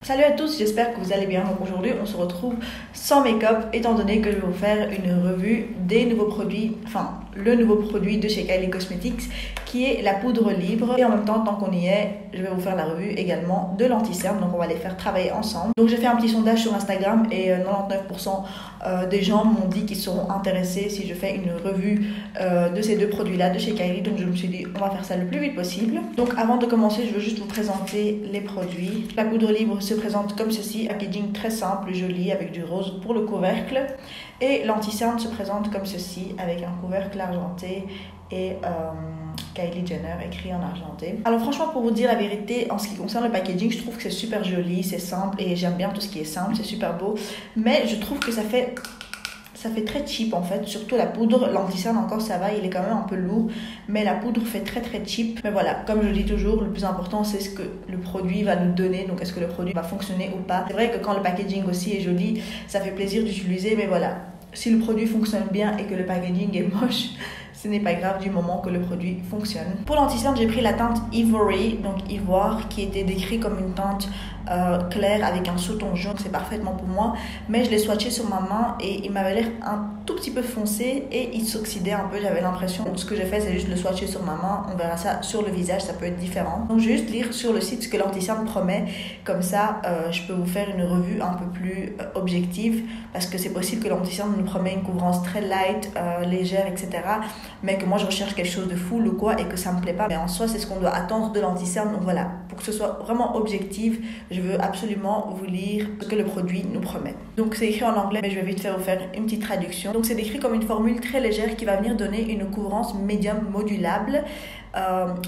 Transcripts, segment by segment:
Salut à tous, j'espère que vous allez bien. Donc aujourd'hui on se retrouve sans make-up étant donné que je vais vous faire une revue des nouveaux produits, enfin le nouveau produit de chez Kylie Cosmetics qui est la poudre libre. Et en même temps, tant qu'on y est, je vais vous faire la revue également de l'anti-cerne, donc on va les faire travailler ensemble. Donc j'ai fait un petit sondage sur Instagram et 99% des gens m'ont dit qu'ils seront intéressés si je fais une revue de ces deux produits là de chez Kylie. Donc je me suis dit on va faire ça le plus vite possible. Donc avant de commencer, je veux juste vous présenter les produits. La poudre libre se présente comme ceci, packaging très simple, joli avec du rose pour le couvercle, et l'anti-cerne se présente comme ceci avec un couvercle argenté et Kylie Jenner écrit en argenté. Alors franchement, pour vous dire la vérité, en ce qui concerne le packaging, je trouve que c'est super joli, c'est simple et j'aime bien tout ce qui est simple, c'est super beau, mais je trouve que ça fait très cheap en fait, surtout la poudre. L'anti-cerne encore ça va, il est quand même un peu lourd, mais la poudre fait très cheap. Mais voilà, comme je dis toujours, le plus important c'est ce que le produit va nous donner, donc est-ce que le produit va fonctionner ou pas. C'est vrai que quand le packaging aussi est joli, ça fait plaisir d'utiliser, mais voilà, si le produit fonctionne bien et que le packaging est moche, ce n'est pas grave du moment que le produit fonctionne. Pour l'anti-cerne, j'ai pris la teinte Ivory, donc ivoire, qui était décrit comme une teinte claire avec un sous-ton jaune. C'est parfaitement pour moi, mais je l'ai swatché sur ma main et il m'avait l'air un tout petit peu foncé et il s'oxydait un peu, j'avais l'impression. Donc ce que j'ai fait, c'est juste le swatcher sur ma main. On verra ça sur le visage, ça peut être différent. Donc juste lire sur le site ce que l'anti-cerne promet, comme ça je peux vous faire une revue un peu plus objective, parce que c'est possible que l'anti-cerne nous promet une couvrance très light, légère, etc., mais que moi je recherche quelque chose de full ou quoi et que ça me plaît pas. Mais en soi, c'est ce qu'on doit attendre de l'anti-cerne. Donc voilà, pour que ce soit vraiment objectif, je veux absolument vous lire ce que le produit nous promet. Donc c'est écrit en anglais, mais je vais vite faire vous faire une petite traduction. Donc c'est décrit comme une formule très légère qui va venir donner une couvrance médium modulable,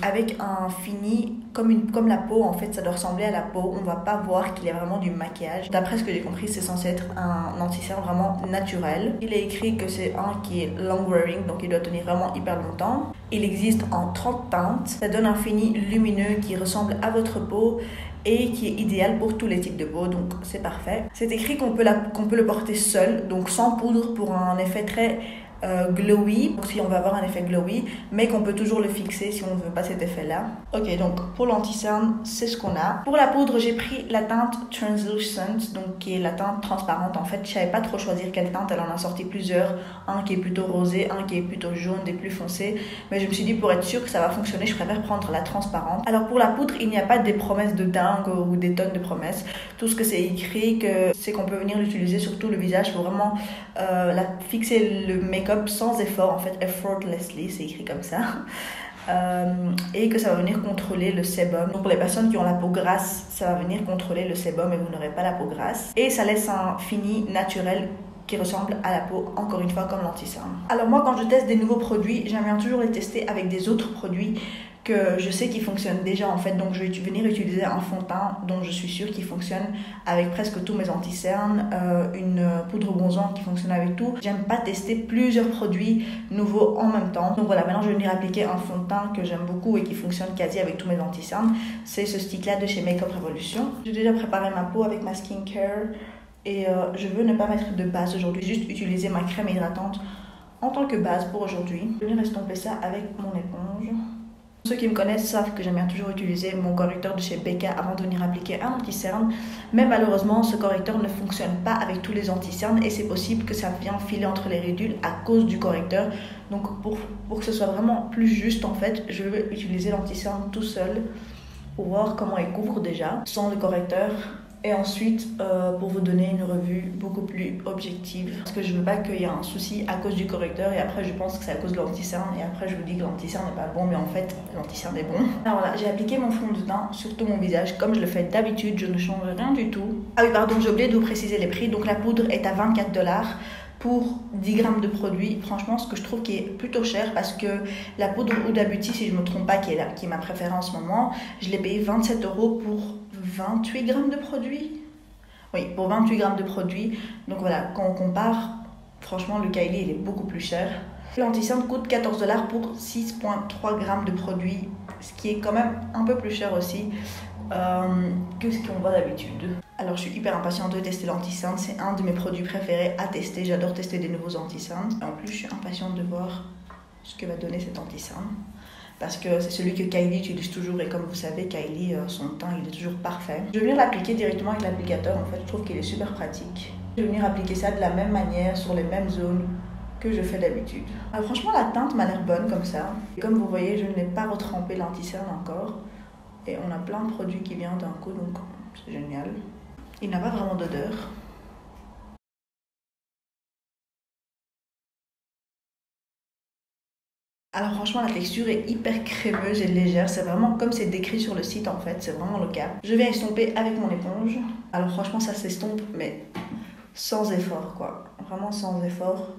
avec un fini comme la peau. En fait, ça doit ressembler à la peau. On va pas voir qu'il y a vraiment du maquillage. D'après ce que j'ai compris, c'est censé être un anti-cerne vraiment naturel. Il est écrit que c'est un qui est long wearing, donc il doit tenir vraiment hyper longtemps. Il existe en 30 teintes. Ça donne un fini lumineux qui ressemble à votre peau et qui est idéal pour tous les types de peau, donc c'est parfait. C'est écrit qu'on peut le porter seul, donc sans poudre, pour un effet très glowy, si on veut avoir un effet glowy, mais qu'on peut toujours le fixer si on ne veut pas cet effet là. Ok, donc pour l'anti-cerne, c'est ce qu'on a. Pour la poudre, j'ai pris la teinte Translucent, donc qui est la teinte transparente. En fait, je savais pas trop choisir quelle teinte, elle en a sorti plusieurs, un qui est plutôt rosé, un qui est plutôt jaune, des plus foncés, mais je me suis dit pour être sûre que ça va fonctionner, je préfère prendre la transparente. Alors pour la poudre, il n'y a pas des promesses de dingue ou des tonnes de promesses. Tout ce que c'est écrit, c'est qu'on peut venir l'utiliser sur tout le visage pour vraiment fixer le make-up sans effort, en fait, effortlessly, c'est écrit comme ça. Et que ça va venir contrôler le sébum. Donc pour les personnes qui ont la peau grasse, ça va venir contrôler le sébum et vous n'aurez pas la peau grasse. Et ça laisse un fini naturel qui ressemble à la peau, encore une fois, comme l'anti-cerne. Alors moi, quand je teste des nouveaux produits, j'aime bien toujours les tester avec des autres produits que je sais qu'ils fonctionnent déjà en fait. Donc je vais venir utiliser un fond de teint dont je suis sûre qu'il fonctionne avec presque tous mes anti-cernes, une poudre bronzant qui fonctionne avec tout. J'aime pas tester plusieurs produits nouveaux en même temps. Donc voilà, maintenant je vais venir appliquer un fond de teint que j'aime beaucoup et qui fonctionne quasi avec tous mes anti-cernes. C'est ce stick là de chez Makeup Revolution. J'ai déjà préparé ma peau avec ma skincare et je veux ne pas mettre de base aujourd'hui, juste utiliser ma crème hydratante en tant que base pour aujourd'hui. Je vais venir estomper ça avec mon éponge. Ceux qui me connaissent savent que j'aime bien toujours utiliser mon correcteur de chez Becca avant de venir appliquer un anti-cerne. Mais malheureusement, ce correcteur ne fonctionne pas avec tous les anti-cernes et c'est possible que ça vienne filer entre les ridules à cause du correcteur. Donc pour que ce soit vraiment plus juste, en fait, je vais utiliser l'anti-cerne tout seul pour voir comment il couvre déjà sans le correcteur. Et ensuite, pour vous donner une revue beaucoup plus objective. Parce que je veux pas qu'il y ait un souci à cause du correcteur et après je pense que c'est à cause de l'anti-cerne et après je vous dis que l'anti-cerne n'est pas bon, mais en fait l'anti-cerne est bon. Alors voilà, j'ai appliqué mon fond de teint sur tout mon visage comme je le fais d'habitude, je ne change rien du tout. Ah oui pardon, j'ai oublié de vous préciser les prix. Donc la poudre est à 24 $ pour 10 grammes de produit. Franchement, ce que je trouve qui est plutôt cher, parce que la poudre Huda Beauty, si je ne me trompe pas, qui est ma préférée en ce moment, je l'ai payé 27 € pour 28 grammes de produit. Oui, pour 28 grammes de produit. Donc voilà, quand on compare, franchement, le Kylie, il est beaucoup plus cher. L'anti-cerne coûte 14 $ pour 6,3 grammes de produit, ce qui est quand même un peu plus cher aussi que ce qu'on voit d'habitude. Alors je suis hyper impatiente de tester l'anti-cerne, c'est un de mes produits préférés à tester, j'adore tester des nouveaux anti-cernes. En plus je suis impatiente de voir ce que va donner cet anti-cerne. parce que c'est celui que Kylie utilise toujours et comme vous savez, Kylie, son teint il est toujours parfait. Je vais venir l'appliquer directement avec l'applicateur, en fait je trouve qu'il est super pratique. Je vais venir appliquer ça de la même manière sur les mêmes zones que je fais d'habitude. Franchement la teinte m'a l'air bonne comme ça. Et comme vous voyez, je n'ai pas retrempé l'anti-cerne encore et on a plein de produits qui viennent d'un coup, donc c'est génial. Il n'a pas vraiment d'odeur. Alors franchement la texture est hyper crémeuse et légère, c'est vraiment comme c'est décrit sur le site en fait, c'est vraiment le cas. Je viens estomper avec mon éponge. Alors franchement ça s'estompe mais sans effort quoi, vraiment sans effort.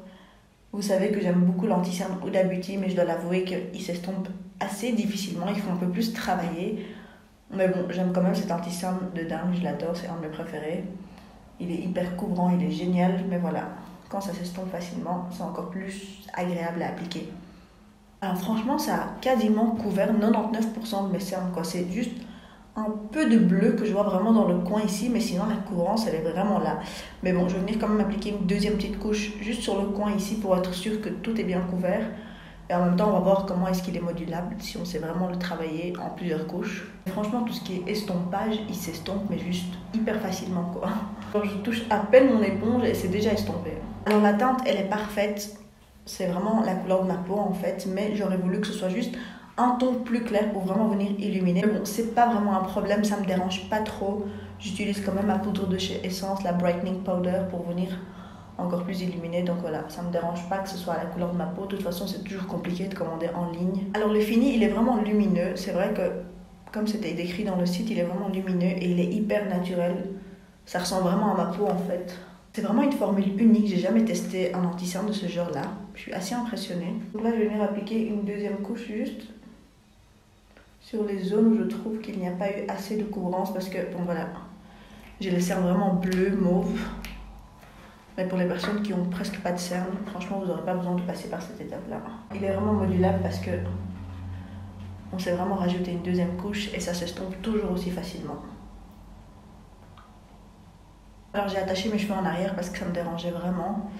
Vous savez que j'aime beaucoup l'anti-cerne Huda Beauty mais je dois l'avouer qu'il s'estompe assez difficilement, il faut un peu plus travailler. Mais bon, j'aime quand même cet anti-cerne de dingue, je l'adore, c'est un de mes préférés. Il est hyper couvrant, il est génial, mais voilà, quand ça s'estompe facilement, c'est encore plus agréable à appliquer. Alors franchement, ça a quasiment couvert 99% de mes cernes, quoi. C'est juste un peu de bleu que je vois vraiment dans le coin ici, mais sinon la couvrance, elle est vraiment là. Mais bon, je vais venir quand même appliquer une deuxième petite couche juste sur le coin ici pour être sûr que tout est bien couvert. Et en même temps, on va voir comment est-ce qu'il est modulable, si on sait vraiment le travailler en plusieurs couches. Et franchement, tout ce qui est estompage, il s'estompe, mais juste hyper facilement, quoi. Quand je touche à peine mon éponge et c'est déjà estompé. Alors la teinte, elle est parfaite. C'est vraiment la couleur de ma peau en fait, mais j'aurais voulu que ce soit juste un ton plus clair pour vraiment venir illuminer. Mais bon, c'est pas vraiment un problème, ça me dérange pas trop. J'utilise quand même ma poudre de chez Essence, la Brightening Powder, pour venir encore plus illuminer. Donc voilà, ça me dérange pas que ce soit à la couleur de ma peau. De toute façon, c'est toujours compliqué de commander en ligne. Alors le fini, il est vraiment lumineux. C'est vrai que, comme c'était décrit dans le site, il est vraiment lumineux et il est hyper naturel. Ça ressemble vraiment à ma peau en fait. C'est vraiment une formule unique, j'ai jamais testé un anti-cerne de ce genre là. Je suis assez impressionnée. Donc là je vais venir appliquer une deuxième couche juste sur les zones où je trouve qu'il n'y a pas eu assez de couvrance parce que bon voilà, j'ai les cernes vraiment bleues, mauves. Mais pour les personnes qui ont presque pas de cernes, franchement vous n'aurez pas besoin de passer par cette étape là. Il est vraiment modulable parce que on s'est vraiment rajouté une deuxième couche et ça s'estompe toujours aussi facilement. Alors j'ai attaché mes cheveux en arrière parce que ça me dérangeait vraiment.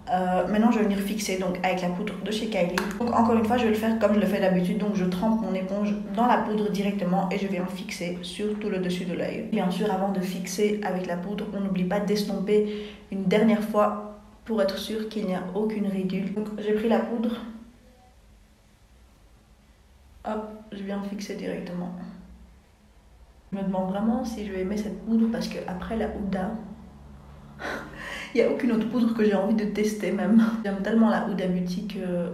Maintenant je vais venir fixer donc avec la poudre de chez Kylie. Donc encore une fois je vais le faire comme je le fais d'habitude. Donc je trempe mon éponge dans la poudre directement et je viens fixer sur tout le dessus de l'œil. Bien sûr avant de fixer avec la poudre, on n'oublie pas d'estomper une dernière fois pour être sûr qu'il n'y a aucune ridule. Donc j'ai pris la poudre. Hop, je viens fixer directement. Je me demande vraiment si je vais aimer cette poudre parce que après la Huda, il n'y a aucune autre poudre que j'ai envie de tester même. J'aime tellement la Huda Beauty que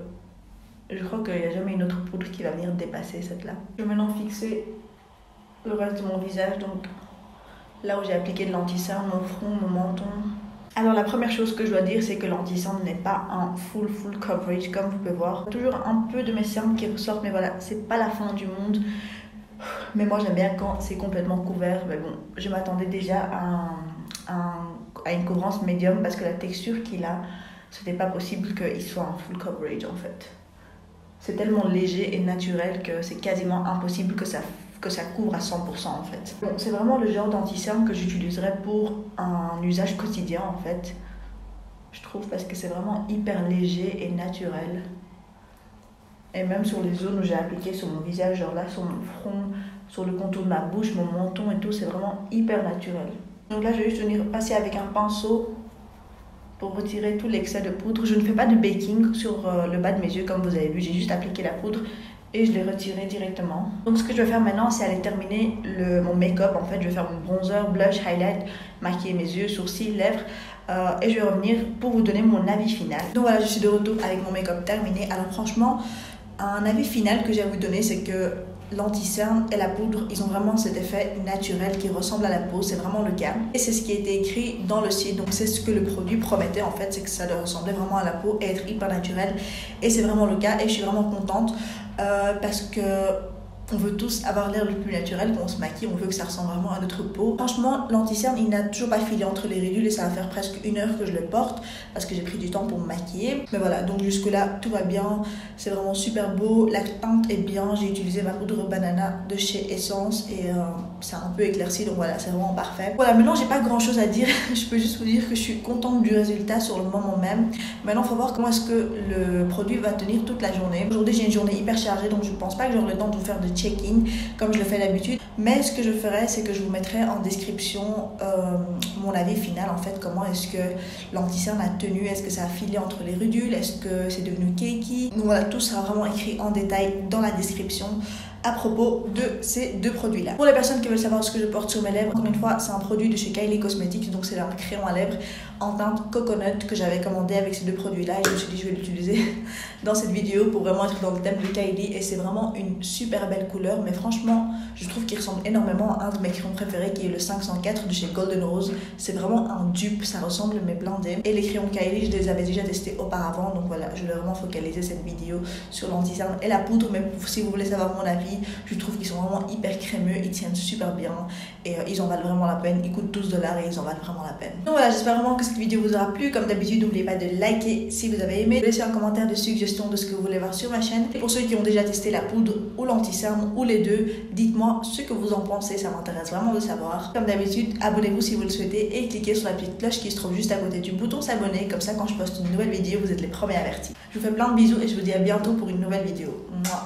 je crois qu'il n'y a jamais une autre poudre qui va venir dépasser cette là. Je vais maintenant fixer le reste de mon visage, donc là où j'ai appliqué de l'anti-cerne, mon front, mon menton. Alors la première chose que je dois dire c'est que l'anti-cerne n'est pas un full coverage comme vous pouvez voir. Toujours un peu de mes cernes qui ressortent mais voilà, c'est pas la fin du monde. Mais moi j'aime bien quand c'est complètement couvert. Mais bon, je m'attendais déjà à une couvrance médium parce que la texture qu'il a, c'était pas possible qu'il soit en full coverage en fait. C'est tellement léger et naturel que c'est quasiment impossible que ça couvre à 100% en fait. Bon, c'est vraiment le genre d'anti-cerne que j'utiliserais pour un usage quotidien en fait. Je trouve parce que c'est vraiment hyper léger et naturel. Et même sur les zones où j'ai appliqué sur mon visage, genre là sur mon front, sur le contour de ma bouche, mon menton et tout, c'est vraiment hyper naturel. Donc là je vais juste venir passer avec un pinceau pour retirer tout l'excès de poudre. Je ne fais pas de baking sur le bas de mes yeux comme vous avez vu, j'ai juste appliqué la poudre et je l'ai retiré directement. Donc ce que je vais faire maintenant c'est aller terminer mon make-up. En fait je vais faire mon bronzer, blush, highlight, maquiller mes yeux, sourcils, lèvres et je vais revenir pour vous donner mon avis final. Donc voilà, je suis de retour avec mon make-up terminé. Alors franchement, un avis final que j'ai à vous donner, c'est que l'anti-cerne et la poudre, ils ont vraiment cet effet naturel qui ressemble à la peau, c'est vraiment le cas. Et c'est ce qui a été écrit dans le site, donc c'est ce que le produit promettait en fait, c'est que ça doit ressembler vraiment à la peau et être hyper naturel. Et c'est vraiment le cas et je suis vraiment contente parce que On veut tous avoir l'air le plus naturel quand on se maquille, on veut que ça ressemble vraiment à notre peau. Franchement, l'anti-cerne, il n'a toujours pas filé entre les ridules et ça va faire presque 1 heure que je le porte parce que j'ai pris du temps pour me maquiller. Mais voilà, donc jusque là, tout va bien. C'est vraiment super beau. La teinte est bien. J'ai utilisé ma poudre banana de chez Essence et c'est un peu éclairci, donc voilà, c'est vraiment parfait. Voilà, maintenant, j'ai pas grand chose à dire. Je peux juste vous dire que je suis contente du résultat sur le moment même. Maintenant, il faut voir comment est-ce que le produit va tenir toute la journée. Aujourd'hui, j'ai une journée hyper chargée, donc je pense pas que j'aurai le temps de vous faire de check-in comme je le fais d'habitude, mais ce que je ferai, c'est que je vous mettrai en description mon avis final, en fait, comment est-ce que l'anti-cerne a tenu, est-ce que ça a filé entre les ridules, est-ce que c'est devenu cakey. Donc voilà, tout sera vraiment écrit en détail dans la description à propos de ces 2 produits-là. Pour les personnes qui veulent savoir ce que je porte sur mes lèvres, encore une fois, c'est un produit de chez Kylie Cosmetics, donc c'est un crayon à lèvres en teinte coconut que j'avais commandé avec ces 2 produits-là et je me suis dit je vais l'utiliser dans cette vidéo pour vraiment être dans le thème de Kylie et c'est vraiment une super belle couleur, mais franchement, je trouve qu'il ressemble énormément à un de mes crayons préférés qui est le 504 de chez Golden Rose. C'est vraiment un dupe, ça ressemble mais blindé. Et les crayons Kylie, je les avais déjà testés auparavant, donc voilà, je voulais vraiment focaliser cette vidéo sur l'anti-cerne et la poudre, mais si vous voulez savoir mon avis, je trouve qu'ils sont vraiment hyper crémeux, ils tiennent super bien et ils en valent vraiment la peine. Ils coûtent 12$ et ils en valent vraiment la peine. Donc voilà, j'espère vraiment que cette vidéo vous aura plu. Comme d'habitude, n'oubliez pas de liker si vous avez aimé, de laisser un commentaire de suggestion de ce que vous voulez voir sur ma chaîne. Et pour ceux qui ont déjà testé la poudre ou l'anti-cerne ou les deux, dites-moi ce que vous en pensez, ça m'intéresse vraiment de savoir. Comme d'habitude, abonnez-vous si vous le souhaitez et cliquez sur la petite cloche qui se trouve juste à côté du bouton s'abonner, comme ça quand je poste une nouvelle vidéo, vous êtes les premiers avertis. Je vous fais plein de bisous et je vous dis à bientôt pour une nouvelle vidéo. Mouah.